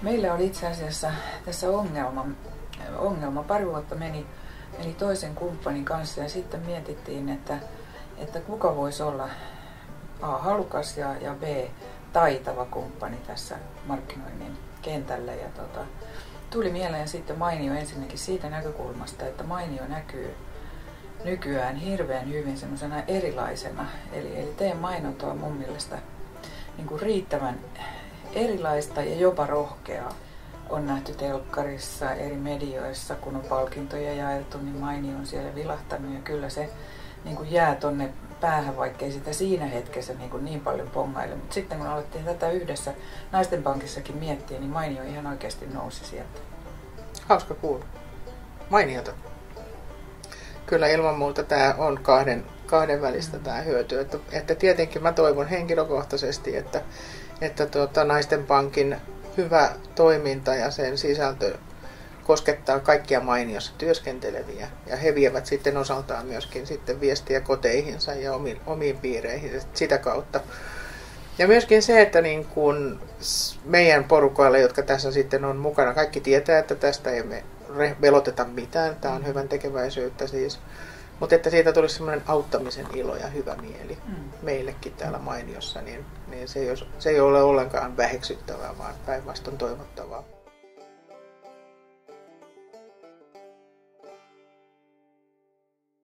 Meillä oli itse asiassa tässä ongelma. Pari vuotta meni toisen kumppanin kanssa ja sitten mietittiin, että kuka voisi olla A, halukas ja B, taitava kumppani tässä markkinoinnin kentällä. Ja tuli mieleen sitten Mainio ensinnäkin siitä näkökulmasta, että Mainio näkyy nykyään hirveän hyvin semmoisena erilaisena. Eli teidän mainonta on mun mielestä niin kuin riittävän erilaista ja jopa rohkeaa. On nähty telkkarissa, eri medioissa, kun on palkintoja jaeltu, niin Mainio on siellä vilahtanut ja kyllä se niin kuin jää tonne päähän, vaikkei sitä siinä hetkessä niin paljon pongaile. Mutta sitten kun alettiin tätä yhdessä Naisten Pankissakin miettiä, niin Mainio ihan oikeasti nousi sieltä. Hauska kuulla. Mainiota. Kyllä ilman muuta tämä on kahden välistä tämä hyöty. Että tietenkin mä toivon henkilökohtaisesti, että Naisten Pankin hyvä toiminta ja sen sisältö koskettaa kaikkia Mainiossa työskenteleviä ja he vievät sitten osaltaan myöskin sitten viestiä koteihinsa ja omiin piireihin sitä kautta. Ja myöskin se, että niin kuin meidän porukoilla, jotka tässä sitten on mukana, kaikki tietää, että tästä ei me veloteta mitään, tämä on hyvän tekeväisyyttä siis, mutta että siitä tulisi semmoinen auttamisen ilo ja hyvä mieli meillekin täällä Mainiossa, niin se ei ole ollenkaan väheksyttävää, vaan päinvastoin toivottavaa.